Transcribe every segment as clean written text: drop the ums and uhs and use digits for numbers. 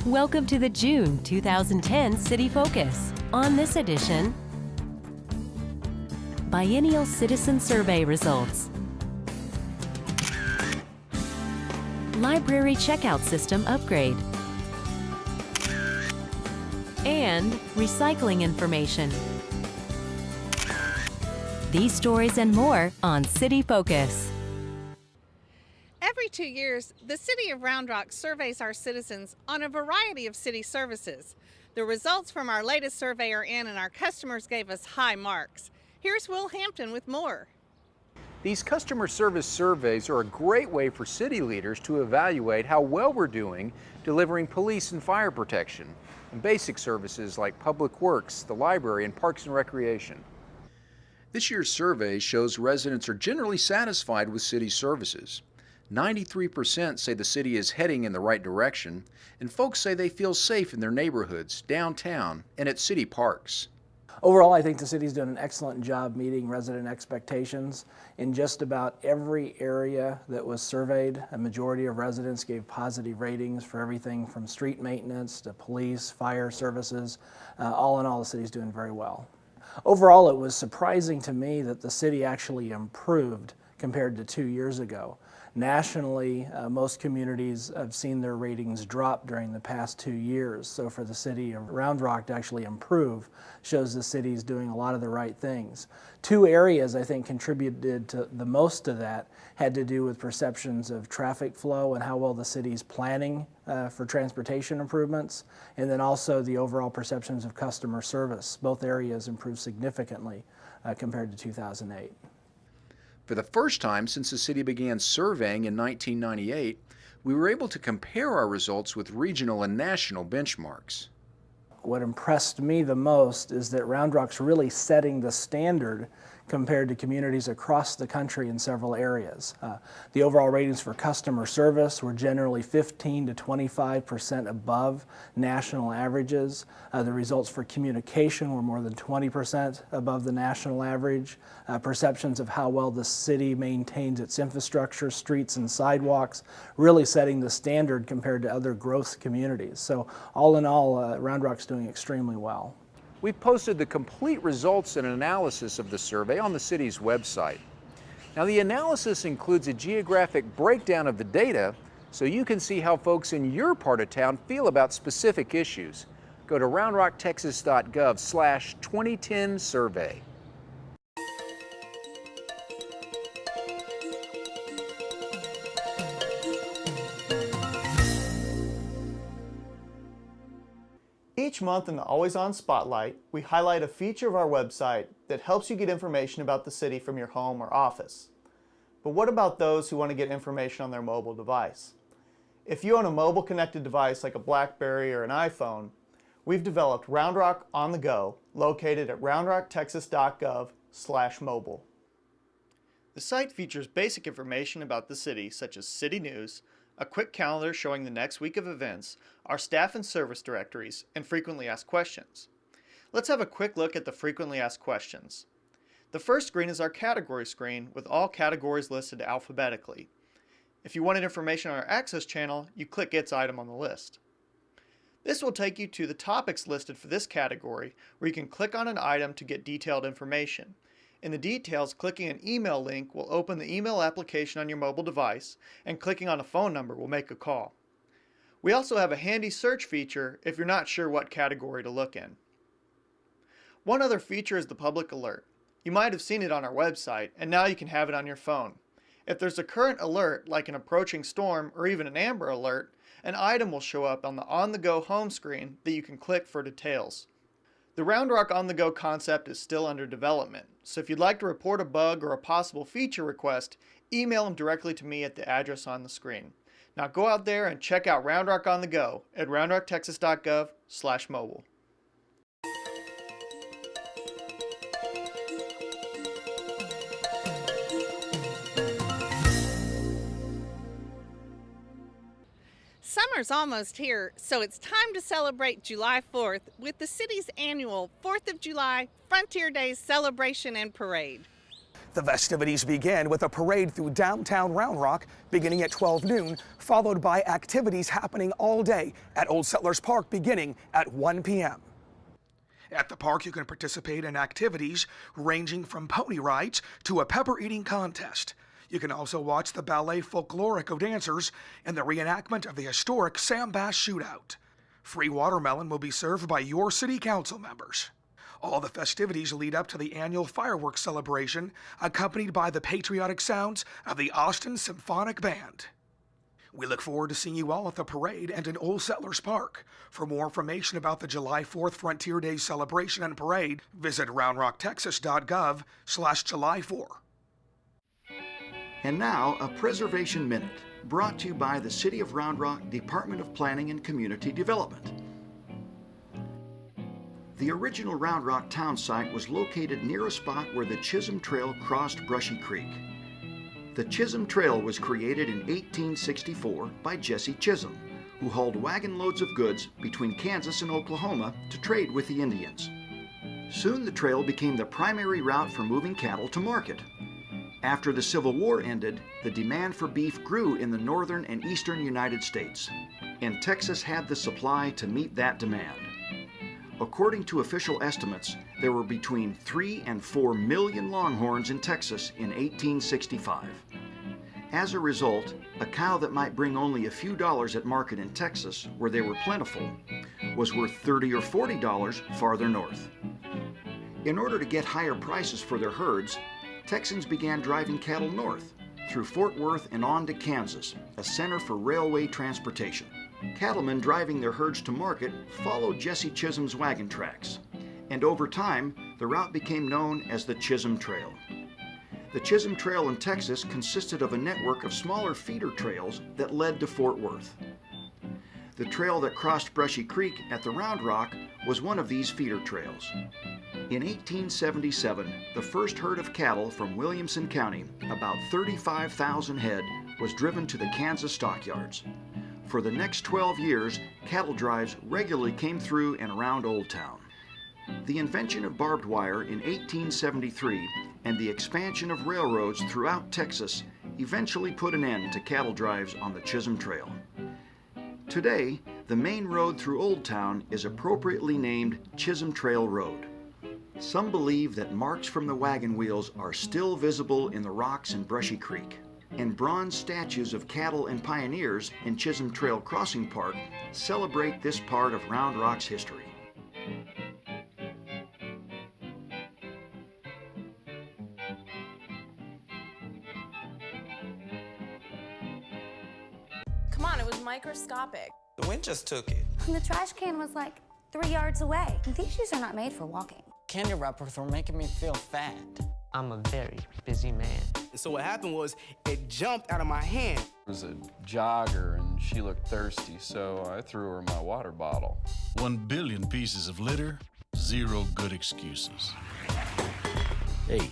Welcome to the June 2010 City Focus. On this edition, Biennial Citizen Survey results, Library Checkout System upgrade, and recycling information. These stories and more on City Focus. Every 2 years, the City of Round Rock surveys our citizens on a variety of city services. The results from our latest survey are in, and our customers gave us high marks. Here's Will Hampton with more. These customer service surveys are a great way for city leaders to evaluate how well we're doing delivering police and fire protection and basic services like public works, the library, and parks and recreation. This year's survey shows residents are generally satisfied with city services. 93% say the city is heading in the right direction, and folks say they feel safe in their neighborhoods, downtown, and at city parks. Overall, I think the city's done an excellent job meeting resident expectations. In just about every area that was surveyed, a majority of residents gave positive ratings for everything from street maintenance to police, fire services. All in all, the city's doing very well. Overall, it was surprising to me that the city actually improved compared to 2 years ago. Nationally, most communities have seen their ratings drop during the past 2 years. So for the city of Round Rock to actually improve shows the city's doing a lot of the right things. Two areas I think contributed to the most of that had to do with perceptions of traffic flow and how well the city's planning for transportation improvements, and then also the overall perceptions of customer service. Both areas improved significantly compared to 2008. For the first time since the city began surveying in 1998, we were able to compare our results with regional and national benchmarks. What impressed me the most is that Round Rock's really setting the standard compared to communities across the country in several areas. The overall ratings for customer service were generally 15 to 25% above national averages. The results for communication were more than 20% above the national average. Perceptions of how well the city maintains its infrastructure, streets and sidewalks, really setting the standard compared to other growth communities. So all in all, Round Rock's doing extremely well. We've posted the complete results and analysis of the survey on the city's website. Now, the analysis includes a geographic breakdown of the data so you can see how folks in your part of town feel about specific issues. Go to roundrocktexas.gov/2010 survey. Each month in the Always On Spotlight, we highlight a feature of our website that helps you get information about the city from your home or office. But what about those who want to get information on their mobile device? If you own a mobile connected device like a BlackBerry or an iPhone, we've developed Round Rock On The Go, located at roundrocktexas.gov/mobile. The site features basic information about the city, such as city news, a quick calendar showing the next week of events, our staff and service directories, and frequently asked questions. Let's have a quick look at the frequently asked questions. The first screen is our category screen with all categories listed alphabetically. If you wanted information on our access channel, you click its item on the list. This will take you to the topics listed for this category, where you can click on an item to get detailed information. In the details, clicking an email link will open the email application on your mobile device, and clicking on a phone number will make a call. We also have a handy search feature if you're not sure what category to look in. One other feature is the public alert. You might have seen it on our website, and now you can have it on your phone. If there's a current alert, like an approaching storm or even an Amber Alert, an item will show up on the on-the-go home screen that you can click for details. The Round Rock On The Go concept is still under development, so if you'd like to report a bug or a possible feature request, email them directly to me at the address on the screen. Now go out there and check out Round Rock On The Go at roundrocktexas.gov/mobile. Summer's almost here, so it's time to celebrate July 4th with the city's annual 4th of July Frontier Days celebration and parade. The festivities begin with a parade through downtown Round Rock beginning at 12 noon, followed by activities happening all day at Old Settlers Park beginning at 1 p.m. At the park, you can participate in activities ranging from pony rides to a pepper eating contest. You can also watch the ballet folklorico dancers and the reenactment of the historic Sam Bass shootout. Free watermelon will be served by your city council members. All the festivities lead up to the annual fireworks celebration, accompanied by the patriotic sounds of the Austin Symphonic Band. We look forward to seeing you all at the parade and in Old Settlers Park. For more information about the July 4th Frontier Day celebration and parade, visit roundrocktexas.gov/July 4. And now, a Preservation Minute, brought to you by the City of Round Rock Department of Planning and Community Development. The original Round Rock town site was located near a spot where the Chisholm Trail crossed Brushy Creek. The Chisholm Trail was created in 1864 by Jesse Chisholm, who hauled wagon loads of goods between Kansas and Oklahoma to trade with the Indians. Soon the trail became the primary route for moving cattle to market. After the Civil War ended, the demand for beef grew in the northern and eastern United States, and Texas had the supply to meet that demand. According to official estimates, there were between 3 and 4 million longhorns in Texas in 1865. As a result, a cow that might bring only a few dollars at market in Texas, where they were plentiful, was worth $30 or $40 farther north. In order to get higher prices for their herds, Texans began driving cattle north, through Fort Worth and on to Kansas, a center for railway transportation. Cattlemen driving their herds to market followed Jesse Chisholm's wagon tracks, and over time, the route became known as the Chisholm Trail. The Chisholm Trail in Texas consisted of a network of smaller feeder trails that led to Fort Worth. The trail that crossed Brushy Creek at the Round Rock was one of these feeder trails. In 1877, the first herd of cattle from Williamson County, about 35,000 head, was driven to the Kansas stockyards. For the next 12 years, cattle drives regularly came through and around Old Town. The invention of barbed wire in 1873 and the expansion of railroads throughout Texas eventually put an end to cattle drives on the Chisholm Trail. Today, the main road through Old Town is appropriately named Chisholm Trail Road. Some believe that marks from the wagon wheels are still visible in the rocks in Brushy Creek, and bronze statues of cattle and pioneers in Chisholm Trail Crossing Park celebrate this part of Round Rock's history. Come on, it was microscopic. The wind just took it. The trash can was like 3 yards away. These shoes are not made for walking. Candy wrappers were making me feel fat. I'm a very busy man. So what happened was, it jumped out of my hand. There was a jogger and she looked thirsty, so I threw her my water bottle. 1 billion pieces of litter, 0 good excuses. Hey,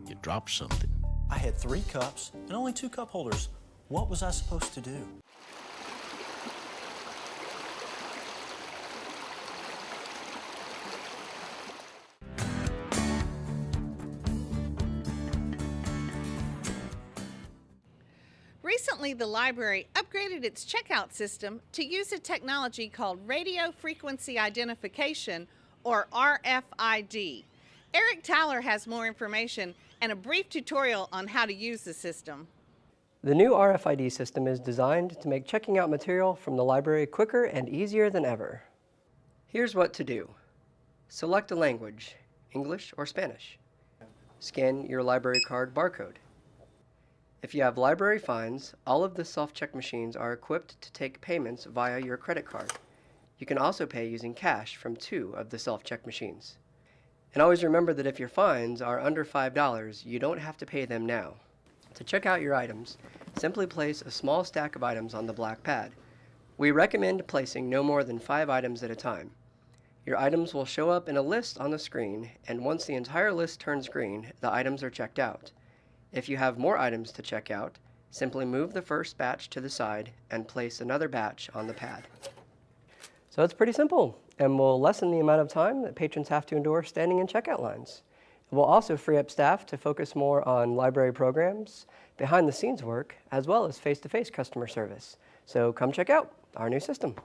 you dropped something. I had 3 cups and only 2 cup holders. What was I supposed to do? Recently, the library upgraded its checkout system to use a technology called Radio Frequency Identification, or RFID. Eric Tyler has more information and a brief tutorial on how to use the system. The new RFID system is designed to make checking out material from the library quicker and easier than ever. Here's what to do. Select a language, English or Spanish. Scan your library card barcode. If you have library fines, all of the self-check machines are equipped to take payments via your credit card. You can also pay using cash from 2 of the self-check machines. And always remember that if your fines are under $5, you don't have to pay them now. To check out your items, simply place a small stack of items on the black pad. We recommend placing no more than 5 items at a time. Your items will show up in a list on the screen, and once the entire list turns green, the items are checked out. If you have more items to check out, simply move the first batch to the side and place another batch on the pad. So it's pretty simple and will lessen the amount of time that patrons have to endure standing in checkout lines. It will also free up staff to focus more on library programs, behind-the-scenes work, as well as face-to-face customer service. So come check out our new system.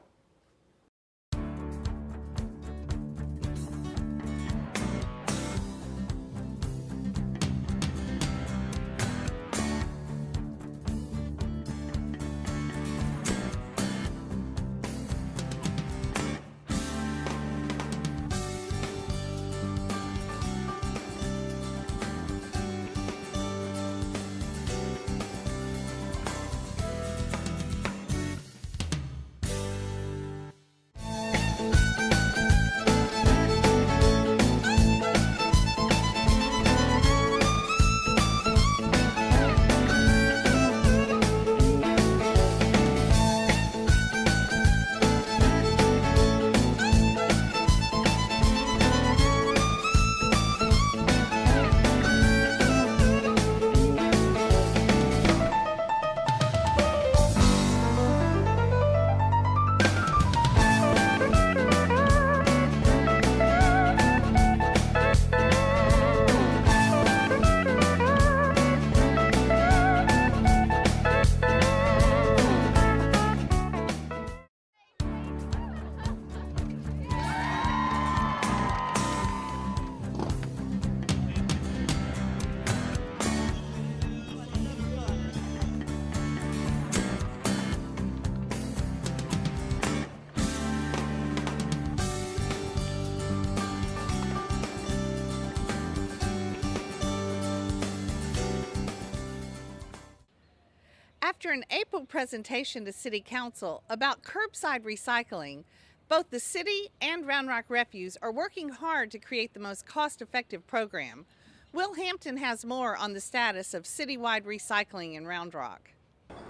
After an April presentation to City Council about curbside recycling, both the city and Round Rock Refuse are working hard to create the most cost-effective program. Will Hampton has more on the status of citywide recycling in Round Rock.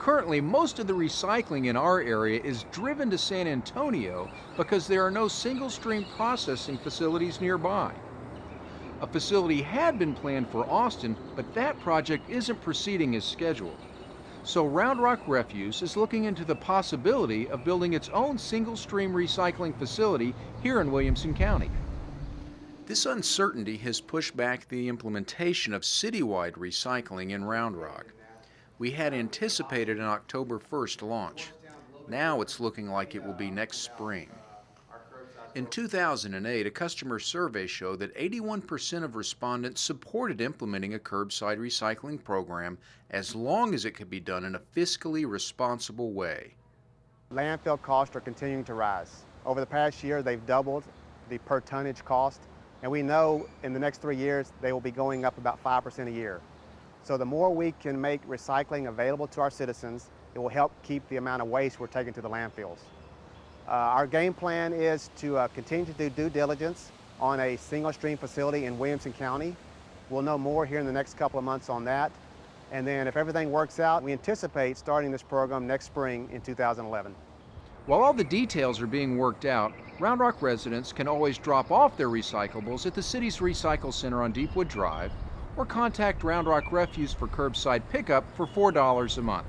Currently, most of the recycling in our area is driven to San Antonio because there are no single-stream processing facilities nearby. A facility had been planned for Austin, but that project isn't proceeding as scheduled. So Round Rock Refuse is looking into the possibility of building its own single-stream recycling facility here in Williamson County. This uncertainty has pushed back the implementation of citywide recycling in Round Rock. We had anticipated an October 1st launch. Now it's looking like it will be next spring. In 2008, a customer survey showed that 81% of respondents supported implementing a curbside recycling program as long as it could be done in a fiscally responsible way. Landfill costs are continuing to rise. Over the past year, they've doubled the per tonnage cost, and we know in the next 3 years they will be going up about 5% a year. So the more we can make recycling available to our citizens, it will help keep the amount of waste we're taking to the landfills. Our game plan is to continue to do due diligence on a single stream facility in Williamson County. We'll know more here in the next couple of months on that. And then if everything works out, we anticipate starting this program next spring in 2011. While all the details are being worked out, Round Rock residents can always drop off their recyclables at the city's Recycle Center on Deepwood Drive or contact Round Rock Refuse for curbside pickup for $4 a month.